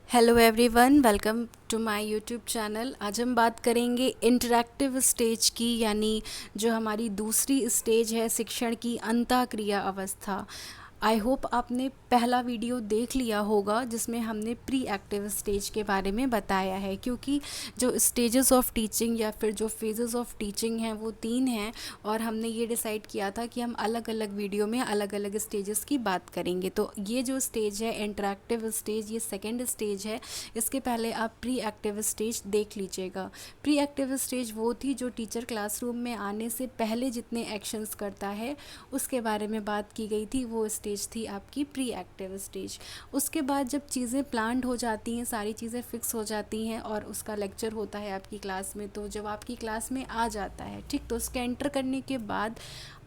Hello everyone, welcome to my YouTube channel. आज हम बात करेंगे इंटरैक्टिव स्टेज की, यानी जो हमारी दूसरी स्टेज है शिक्षण की अंतःक्रिया अवस्था। आई होप आपने पहला वीडियो देख लिया होगा जिसमें हमने प्री एक्टिव स्टेज के बारे में बताया है, क्योंकि जो स्टेजेस ऑफ टीचिंग या फिर जो फेजेस ऑफ टीचिंग हैं वो 3 हैं और हमने ये डिसाइड किया था कि हम अलग अलग वीडियो में अलग अलग स्टेजेस की बात करेंगे। तो ये जो स्टेज है इंटरैक्टिव स्टेज, ये सेकेंड स्टेज है। इसके पहले आप प्री एक्टिव स्टेज देख लीजिएगा। प्री एक्टिव स्टेज वो थी जो टीचर क्लासरूम में आने से पहले जितने एक्शंस करता है उसके बारे में बात की गई थी। वो स्टेज थी आपकी प्री एक्टिव स्टेज। उसके बाद जब चीज़ें प्लान्ड हो जाती हैं, सारी चीज़ें फिक्स हो जाती हैं और उसका लेक्चर होता है आपकी क्लास में, तो जब आपकी क्लास में आ जाता है, ठीक, तो उसके एंटर करने के बाद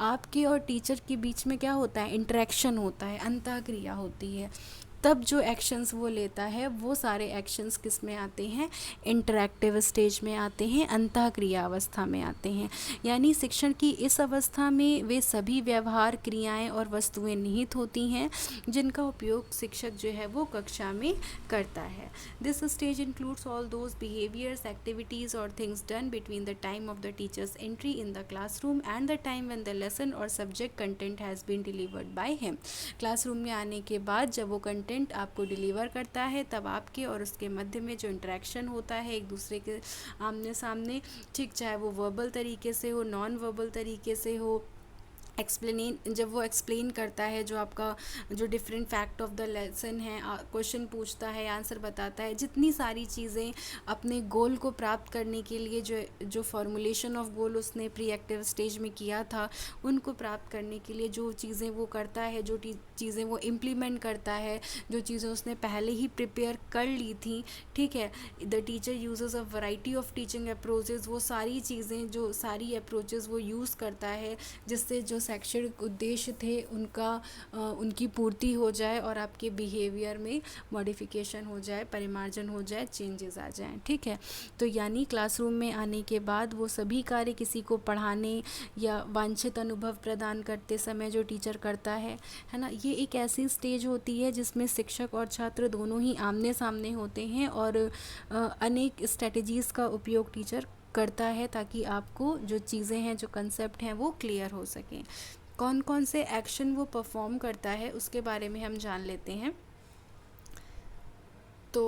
आपके और टीचर के बीच में क्या होता है, इंटरेक्शन होता है, अंतःक्रिया होती है। तब जो एक्शंस वो लेता है वो सारे एक्शंस किस में आते हैं, इंटरैक्टिव स्टेज में आते हैं, अंतःक्रिया अवस्था में आते हैं। यानी शिक्षण की इस अवस्था में वे सभी व्यवहार, क्रियाएं और वस्तुएं निहित होती हैं जिनका उपयोग शिक्षक जो है वो कक्षा में करता है। This stage includes all those behaviours, activities और things done between the time of the teacher's entry in the classroom and the time when the lesson और subject content has been delivered by him. Classroom में आने के बाद जब वो content आपको deliver करता है, तब आपके और उसके मध्य में जो इंटरेक्शन होता है एक दूसरे के आमने सामने, ठीक, चाहे वो वर्बल तरीके से हो, नॉन वर्बल तरीके से हो, जब वो एक्सप्लेन करता है जो आपका जो different fact of the lesson है, क्वेश्चन पूछता है, आंसर बताता है, जितनी सारी चीज़ें अपने गोल को प्राप्त करने के लिए जो जो फॉर्मुलेशन ऑफ गोल उसने प्री एक्टिव स्टेज में किया था, उनको प्राप्त करने के लिए जो चीज़ें वो करता है, जो चीज़ें वो इम्प्लीमेंट करता है, जो चीज़ें उसने पहले ही प्रिपेयर कर ली थी, ठीक है। The teacher uses a variety of teaching approaches, वो सारी चीज़ें, जो सारी अप्रोचेज़ वो यूज़ करता है जिससे जो शैक्षणिक उद्देश्य थे उनकी पूर्ति हो जाए और आपके बिहेवियर में मॉडिफिकेशन हो जाए, परिमार्जन हो जाए, चेंजेस आ जाएं, ठीक है। तो यानी क्लासरूम में आने के बाद वो सभी कार्य किसी को पढ़ाने या वांछित अनुभव प्रदान करते समय जो टीचर करता है ना, ये एक ऐसी स्टेज होती है जिसमें शिक्षक और छात्र दोनों ही आमने सामने होते हैं और अनेक स्ट्रेटजीज़ का उपयोग टीचर करता है ताकि आपको जो चीज़ें हैं, जो कंसेप्ट हैं, वो क्लियर हो सकें। कौन कौन से एक्शन वो परफॉर्म करता है उसके बारे में हम जान लेते हैं। तो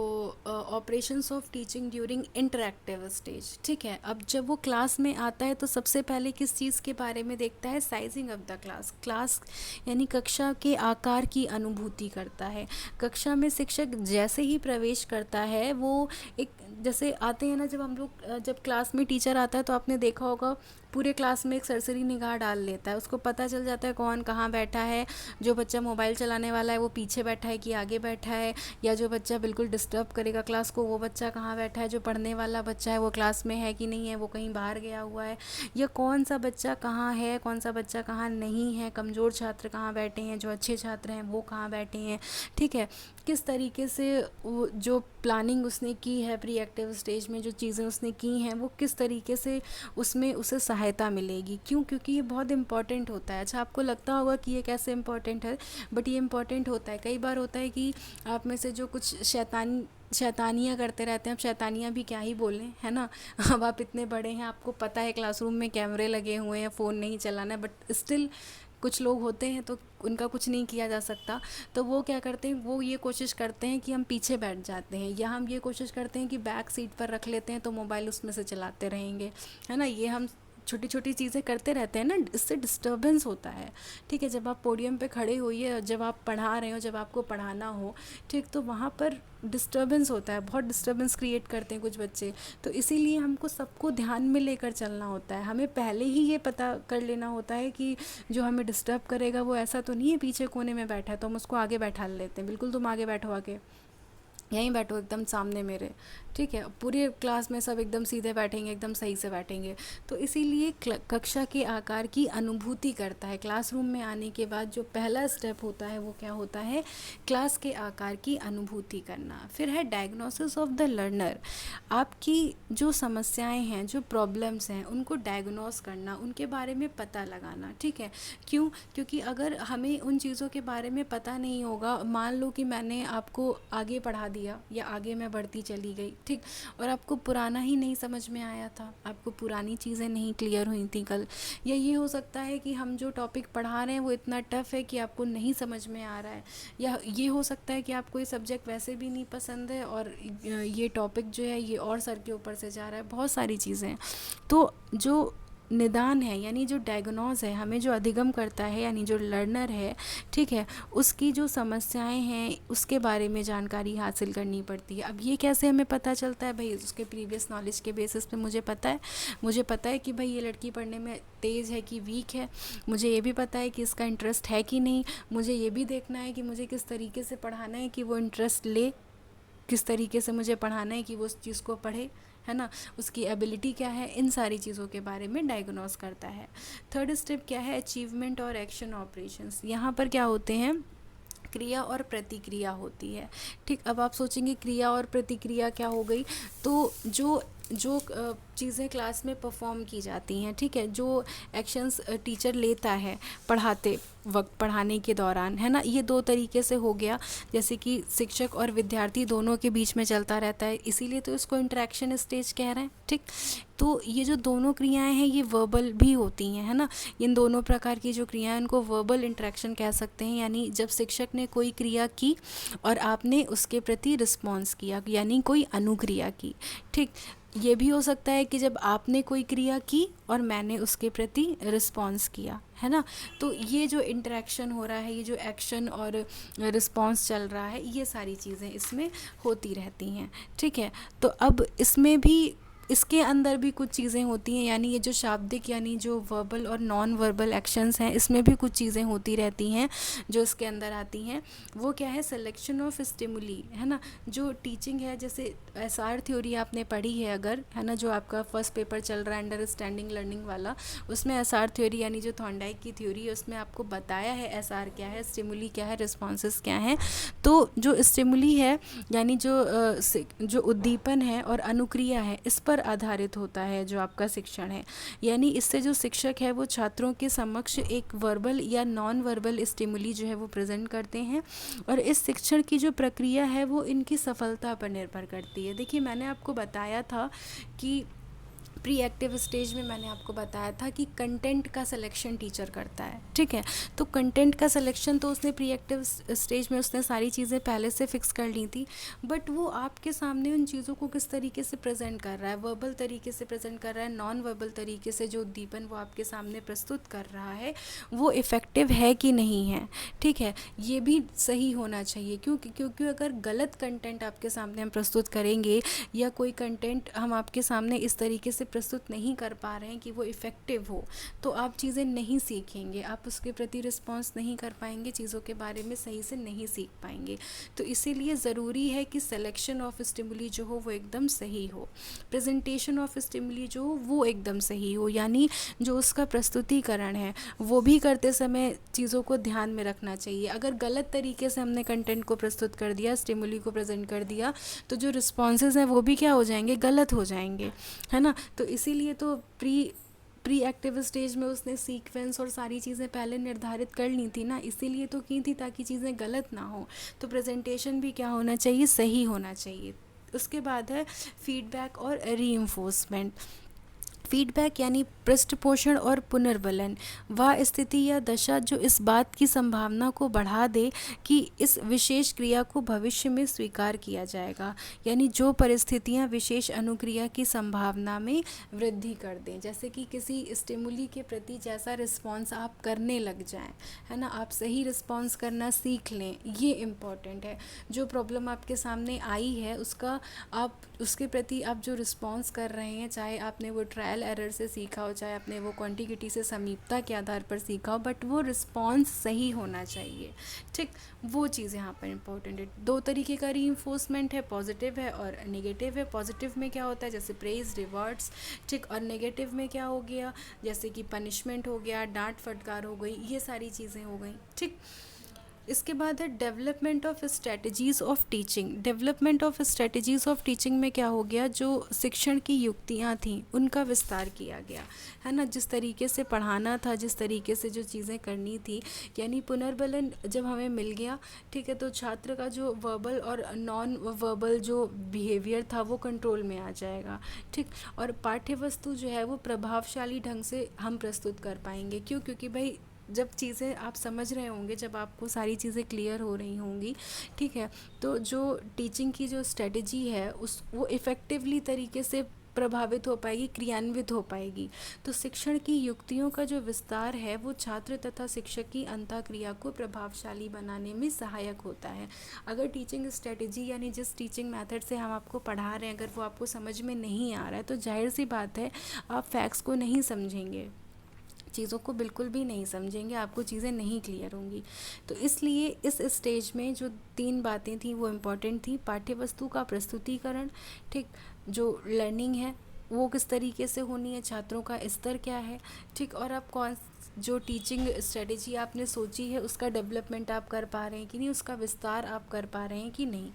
operations of teaching during interactive stage, ठीक है। अब जब वो क्लास में आता है तो सबसे पहले किस चीज़ के बारे में देखता है, साइजिंग ऑफ द क्लास यानी कक्षा के आकार की अनुभूति करता है। कक्षा में शिक्षक जैसे ही प्रवेश करता है, वो एक जैसे आते हैं ना, जब हम लोग जब क्लास में टीचर आता है तो आपने देखा होगा पूरे क्लास में एक सरसरी निगाह डाल लेता है, उसको पता चल जाता है कौन कहाँ बैठा है। जो बच्चा मोबाइल चलाने वाला है वो पीछे बैठा है कि आगे बैठा है, या जो बच्चा बिल्कुल डिस्टर्ब करेगा क्लास को वो बच्चा कहाँ बैठा है, जो पढ़ने वाला बच्चा है वो क्लास में है कि नहीं है, वो कहीं बाहर गया हुआ है, या कौन सा बच्चा कहाँ है, कौन सा बच्चा कहाँ नहीं है, कमज़ोर छात्र कहाँ बैठे हैं, जो अच्छे छात्र हैं वो कहाँ बैठे हैं, ठीक है। किस तरीके से वो जो प्लानिंग उसने की है प्री एक्टिव स्टेज में, जो चीज़ें उसने की हैं वो किस तरीके से उसमें उसे सहायता मिलेगी, क्यों, क्योंकि ये बहुत इंपॉर्टेंट होता है। अच्छा, आपको लगता होगा कि ये कैसे इंपॉर्टेंट है, बट ये इंपॉर्टेंट होता है। कई बार होता है कि आप में से जो कुछ शैतानियाँ करते रहते हैं, अब शैतानियाँ भी क्या ही बोलें, है ना। अब आप इतने बड़े हैं, आपको पता है क्लासरूम में कैमरे लगे हुए हैं, फ़ोन नहीं चलाना है, बट स्टिल कुछ लोग होते हैं तो उनका कुछ नहीं किया जा सकता। तो वो क्या करते हैं, वो ये कोशिश करते हैं कि हम पीछे बैठ जाते हैं, या हम ये कोशिश करते हैं कि बैक सीट पर रख लेते हैं तो मोबाइल उसमें से चलाते रहेंगे, है ना। ये हम छोटी छोटी चीज़ें करते रहते हैं ना, इससे डिस्टर्बेंस होता है, ठीक है। जब आप पोडियम पे खड़े होइए, जब आप पढ़ा रहे हो, जब आपको पढ़ाना हो, ठीक, तो वहाँ पर डिस्टर्बेंस होता है, बहुत डिस्टर्बेंस क्रिएट करते हैं कुछ बच्चे। तो इसीलिए हमको सबको ध्यान में लेकर चलना होता है। हमें पहले ही ये पता कर लेना होता है कि जो हमें डिस्टर्ब करेगा वो ऐसा तो नहीं है पीछे कोने में बैठा है, तो हम उसको आगे बैठा लेते हैं। बिल्कुल तुम आगे बैठो, आगे यहीं बैठो एकदम सामने मेरे, ठीक है। पूरी क्लास में सब एकदम सीधे बैठेंगे, एकदम सही से बैठेंगे। तो इसीलिए कक्षा के आकार की अनुभूति करता है। क्लासरूम में आने के बाद जो पहला स्टेप होता है वो क्या होता है, क्लास के आकार की अनुभूति करना। फिर है डायग्नोसिस ऑफ द लर्नर, आपकी जो समस्याएं हैं, जो प्रॉब्लम्स हैं, उनको डायग्नोस करना, उनके बारे में पता लगाना, ठीक है। क्यों, क्योंकि अगर हमें उन चीज़ों के बारे में पता नहीं होगा, मान लो कि मैंने आपको आगे पढ़ा दिया या आगे मैं बढ़ती चली गई, ठीक, और आपको पुराना ही नहीं समझ में आया था, आपको पुरानी चीज़ें नहीं क्लियर हुई थी कल, या ये हो सकता है कि हम जो टॉपिक पढ़ा रहे हैं वो इतना टफ़ है कि आपको नहीं समझ में आ रहा है, या ये हो सकता है कि आपको ये सब्जेक्ट वैसे भी नहीं पसंद है और ये टॉपिक जो है ये और सर के ऊपर से जा रहा है, बहुत सारी चीज़ें हैं। तो जो निदान है यानी जो डायग्नोज है, हमें जो अधिगम करता है यानी जो लर्नर है, ठीक है, उसकी जो समस्याएं हैं उसके बारे में जानकारी हासिल करनी पड़ती है। अब ये कैसे हमें पता चलता है? भाई उसके प्रीवियस नॉलेज के बेसिस पे मुझे पता है कि भाई ये लड़की पढ़ने में तेज़ है कि वीक है, मुझे ये भी पता है कि इसका इंटरेस्ट है कि नहीं, मुझे ये भी देखना है कि मुझे किस तरीके से पढ़ाना है कि वो इंटरेस्ट ले, किस तरीके से मुझे पढ़ाना है कि वो उस चीज़ को पढ़े, है ना, उसकी एबिलिटी क्या है, इन सारी चीज़ों के बारे में डायग्नोस करता है। थर्ड स्टेप क्या है? अचीवमेंट और एक्शन ऑपरेशंस। यहाँ पर क्या होते हैं? क्रिया और प्रतिक्रिया होती है, ठीक। अब आप सोचेंगे क्रिया और प्रतिक्रिया क्या हो गई? तो जो जो चीज़ें क्लास में परफॉर्म की जाती हैं, ठीक है, जो एक्शंस टीचर लेता है पढ़ाते वक्त, पढ़ाने के दौरान, है ना, ये दो तरीके से हो गया, जैसे कि शिक्षक और विद्यार्थी दोनों के बीच में चलता रहता है, इसीलिए तो इसको इंटरेक्शन स्टेज कह रहे हैं, ठीक। तो ये जो दोनों क्रियाएं हैं ये वर्बल भी होती हैं, है ना, इन दोनों प्रकार की जो क्रियाएं इनको वर्बल इंटरेक्शन कह सकते हैं, यानी जब शिक्षक ने कोई क्रिया की और आपने उसके प्रति रिस्पॉन्स किया, यानी कोई अनुक्रिया की, ठीक। ये भी हो सकता है कि जब आपने कोई क्रिया की और मैंने उसके प्रति रिस्पॉन्स किया, है ना, तो ये जो इंटरेक्शन हो रहा है, ये जो एक्शन और रिस्पॉन्स चल रहा है, ये सारी चीज़ें इसमें होती रहती हैं, ठीक है। तो अब इसमें भी, इसके अंदर भी कुछ चीज़ें होती हैं, यानी ये जो शाब्दिक यानी जो वर्बल और नॉन वर्बल एक्शंस हैं, इसमें भी कुछ चीज़ें होती रहती हैं जो इसके अंदर आती हैं। वो क्या है? सिलेक्शन ऑफ स्टिमुली, है ना, जो टीचिंग है, जैसे एसआर थ्योरी आपने पढ़ी है अगर, है ना, जो आपका फर्स्ट पेपर चल रहा है अंडरस्टैंडिंग लर्निंग वाला, उसमें एसआर थ्योरी यानी जो थॉर्नडाइक की थ्योरी है उसमें आपको बताया है एसआर क्या है, स्टिमुली क्या है, रिस्पॉन्सेस क्या हैं। तो जो स्टिमुली है यानी जो उद्दीपन है और अनुक्रिया है, इस पर आधारित होता है जो आपका शिक्षण है, यानी इससे जो शिक्षक है वो छात्रों के समक्ष एक वर्बल या नॉन वर्बल स्टिमुली जो है वो प्रेजेंट करते हैं, और इस शिक्षण की जो प्रक्रिया है वो इनकी सफलता पर निर्भर करती है। देखिए मैंने आपको बताया था कि प्री एक्टिव स्टेज में मैंने आपको बताया था कि कंटेंट का सिलेक्शन टीचर करता है, ठीक है। तो कंटेंट का सिलेक्शन तो उसने प्री एक्टिव स्टेज में उसने सारी चीज़ें पहले से फिक्स कर ली थी, बट वो आपके सामने उन चीज़ों को किस तरीके से प्रेजेंट कर रहा है, वर्बल तरीके से प्रेजेंट कर रहा है, नॉन वर्बल तरीके से जो उद्दीपन वो आपके सामने प्रस्तुत कर रहा है वो इफ़ेक्टिव है कि नहीं है, ठीक है। ये भी सही होना चाहिए, क्योंकि अगर गलत कंटेंट आपके सामने हम प्रस्तुत करेंगे या कोई कंटेंट हम आपके सामने इस तरीके से प्रस्तुत नहीं कर पा रहे हैं कि वो इफ़ेक्टिव हो, तो आप चीज़ें नहीं सीखेंगे, आप उसके प्रति रिस्पॉन्स नहीं कर पाएंगे, चीज़ों के बारे में सही से नहीं सीख पाएंगे। तो इसीलिए ज़रूरी है कि सिलेक्शन ऑफ स्टिमुली जो हो वो एकदम सही हो, प्रेजेंटेशन ऑफ स्टिमुली जो हो वो एकदम सही हो, यानी जो उसका प्रस्तुतिकरण है वो भी करते समय चीज़ों को ध्यान में रखना चाहिए। अगर गलत तरीके से हमने कंटेंट को प्रस्तुत कर दिया, स्टिमुली को प्रेजेंट कर दिया, तो जो रिस्पॉन्सेज हैं वो भी क्या हो जाएंगे? गलत हो जाएंगे, है ना। तो इसीलिए तो प्री एक्टिव स्टेज में उसने सीक्वेंस और सारी चीज़ें पहले निर्धारित कर ली थी ना, इसीलिए तो की थी ताकि चीज़ें गलत ना हो। तो प्रेजेंटेशन भी क्या होना चाहिए? सही होना चाहिए। उसके बाद है फीडबैक और रीइंफोर्समेंट। फीडबैक यानी पृष्ठपोषण और पुनर्बलन, वह स्थिति या दशा जो इस बात की संभावना को बढ़ा दे कि इस विशेष क्रिया को भविष्य में स्वीकार किया जाएगा, यानी जो परिस्थितियां विशेष अनुक्रिया की संभावना में वृद्धि कर दें, जैसे कि किसी स्टिमुली के प्रति जैसा रिस्पॉन्स आप करने लग जाएं, है ना, आप सही रिस्पॉन्स करना सीख लें, ये इम्पॉर्टेंट है। जो प्रॉब्लम आपके सामने आई है उसके प्रति आप जो रिस्पॉन्स कर रहे हैं, चाहे आपने वो ट्रायल एरर से सीखा हो, चाहे आपने वो क्वांटिटी से समीपता के आधार पर सीखा हो, बट वो रिस्पॉन्स सही होना चाहिए, ठीक। वो चीज़ यहाँ पर इम्पोर्टेंट है। दो तरीके का रीइंफोर्समेंट है, पॉजिटिव है और नेगेटिव है। पॉजिटिव में क्या होता है? जैसे प्रेज, रिवॉर्ड्स, ठीक, और नेगेटिव में क्या हो गया? जैसे कि पनिशमेंट हो गया, डांट फटकार हो गई, ये सारी चीज़ें हो गई, ठीक। इसके बाद है development of strategies of teaching. Development of strategies of teaching में क्या हो गया, जो शिक्षण की युक्तियाँ थीं उनका विस्तार किया गया, है ना। जिस तरीके से पढ़ाना था, जिस तरीके से जो चीज़ें करनी थी, यानी पुनर्बलन जब हमें मिल गया, ठीक है, तो छात्र का जो वर्बल और नॉन वर्बल जो बिहेवियर था वो कंट्रोल में आ जाएगा, ठीक। और पाठ्य वस्तु जो है वो प्रभावशाली ढंग से हम प्रस्तुत कर पाएंगे। क्यों? क्योंकि भाई जब चीज़ें आप समझ रहे होंगे, जब आपको सारी चीज़ें क्लियर हो रही होंगी, ठीक है, तो जो टीचिंग की जो स्ट्रेटजी है उस वो इफ़ेक्टिवली तरीके से प्रभावित हो पाएगी, क्रियान्वित हो पाएगी। तो शिक्षण की युक्तियों का जो विस्तार है वो छात्र तथा शिक्षक की अंतःक्रिया को प्रभावशाली बनाने में सहायक होता है। अगर टीचिंग स्ट्रेटजी यानी जिस टीचिंग मेथड से हम आपको पढ़ा रहे हैं अगर वो आपको समझ में नहीं आ रहा है, तो जाहिर सी बात है आप फैक्ट्स को नहीं समझेंगे, चीज़ों को बिल्कुल भी नहीं समझेंगे, आपको चीज़ें नहीं क्लियर होंगी। तो इसलिए इस स्टेज में जो 3 बातें थी वो इम्पॉर्टेंट थी। पाठ्य वस्तु का प्रस्तुतिकरण, ठीक, जो लर्निंग है वो किस तरीके से होनी है, छात्रों का स्तर क्या है, ठीक, और आप कौन जो टीचिंग स्ट्रेटेजी आपने सोची है उसका डेवलपमेंट आप कर पा रहे हैं कि नहीं, उसका विस्तार आप कर पा रहे हैं कि नहीं।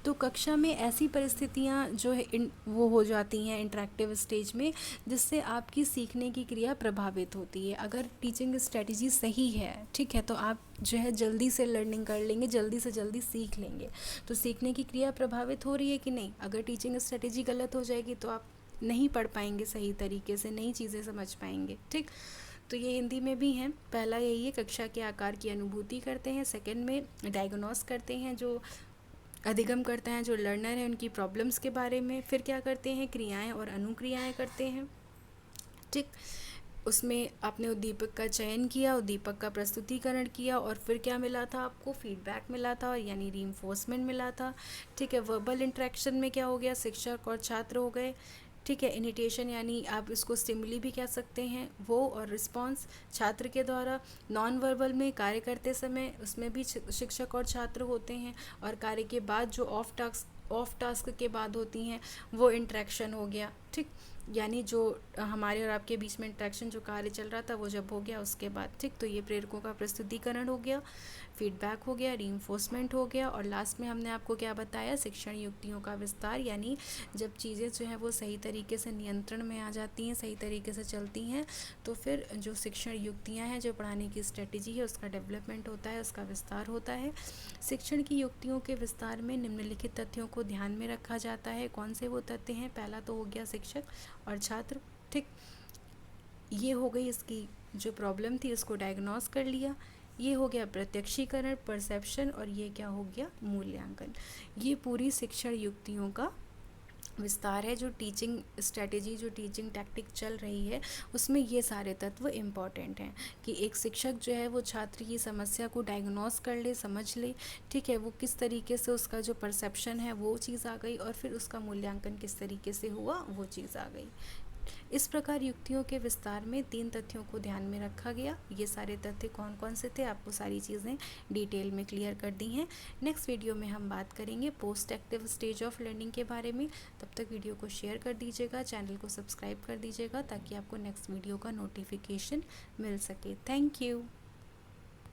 तो कक्षा में ऐसी परिस्थितियाँ जो है वो हो जाती हैं इंटरेक्टिव स्टेज में, जिससे आपकी सीखने की क्रिया प्रभावित होती है। अगर टीचिंग स्ट्रेटजी सही है, ठीक है, तो आप जो है जल्दी से लर्निंग कर लेंगे, जल्दी से जल्दी सीख लेंगे। तो सीखने की क्रिया प्रभावित हो रही है कि नहीं। अगर टीचिंग स्ट्रेटजी गलत हो जाएगी तो आप नहीं पढ़ पाएंगे सही तरीके से, नई चीज़ें समझ पाएंगे, ठीक। तो ये हिंदी में भी हैं। पहला यही है, कक्षा के आकार की अनुभूति करते हैं। सेकंड में डायग्नोस करते हैं, जो अधिगम करते हैं, जो लर्नर हैं उनकी प्रॉब्लम्स के बारे में। फिर क्या करते हैं, क्रियाएं और अनुक्रियाएं करते हैं, ठीक। उसमें आपने उद्दीपक का चयन किया, उद्दीपक का प्रस्तुतिकरण किया, और फिर क्या मिला था आपको, फीडबैक मिला था, यानी रीइंफोर्समेंट मिला था, ठीक है। वर्बल इंटरेक्शन में क्या हो गया, शिक्षक और छात्र हो गए, ठीक है। इनिटेशन यानी आप इसको स्टिमुली भी कह सकते हैं, वो, और रिस्पांस छात्र के द्वारा। नॉन वर्बल में कार्य करते समय उसमें भी शिक्षक और छात्र होते हैं, और कार्य के बाद जो ऑफ टास्क के बाद होती हैं वो इंटरेक्शन हो गया, ठीक। यानी जो हमारे और आपके बीच में इंटरेक्शन जो कार्य चल रहा था वो जब हो गया उसके बाद, ठीक। तो ये प्रेरकों का प्रस्तुतिकरण हो गया, फीडबैक हो गया, रीइंफोर्समेंट हो गया, और लास्ट में हमने आपको क्या बताया, शिक्षण युक्तियों का विस्तार। यानी जब चीज़ें जो हैं वो सही तरीके से नियंत्रण में आ जाती हैं, सही तरीके से चलती हैं, तो फिर जो शिक्षण युक्तियाँ हैं, जो पढ़ाने की स्ट्रेटजी है उसका डेवलपमेंट होता है, उसका विस्तार होता है। शिक्षण की युक्तियों के विस्तार में निम्नलिखित तथ्यों को ध्यान में रखा जाता है। कौन से वो तथ्य हैं, पहला तो हो गया शिक्षक और छात्र, ठीक। ये हो गई इसकी जो प्रॉब्लम थी उसको डायग्नोस कर लिया। ये हो गया प्रत्यक्षीकरण, परसेप्शन, और ये क्या हो गया, मूल्यांकन। ये पूरी शिक्षण युक्तियों का विस्तार है। जो टीचिंग स्ट्रेटेजी, जो टीचिंग टैक्टिक चल रही है उसमें ये सारे तत्व इम्पॉर्टेंट हैं कि एक शिक्षक जो है वो छात्र की समस्या को डायग्नोस कर ले, समझ ले, ठीक है, वो किस तरीके से उसका जो परसेप्शन है वो चीज़ आ गई, और फिर उसका मूल्यांकन किस तरीके से हुआ वो चीज़ आ गई। इस प्रकार युक्तियों के विस्तार में 3 तथ्यों को ध्यान में रखा गया। ये सारे तथ्य कौन कौन से थे, आपको सारी चीज़ें डिटेल में क्लियर कर दी हैं। नेक्स्ट वीडियो में हम बात करेंगे post active stage of learning के बारे में। तब तक वीडियो को शेयर कर दीजिएगा, चैनल को सब्सक्राइब कर दीजिएगा, ताकि आपको नेक्स्ट वीडियो का नोटिफिकेशन मिल सके। Thank you.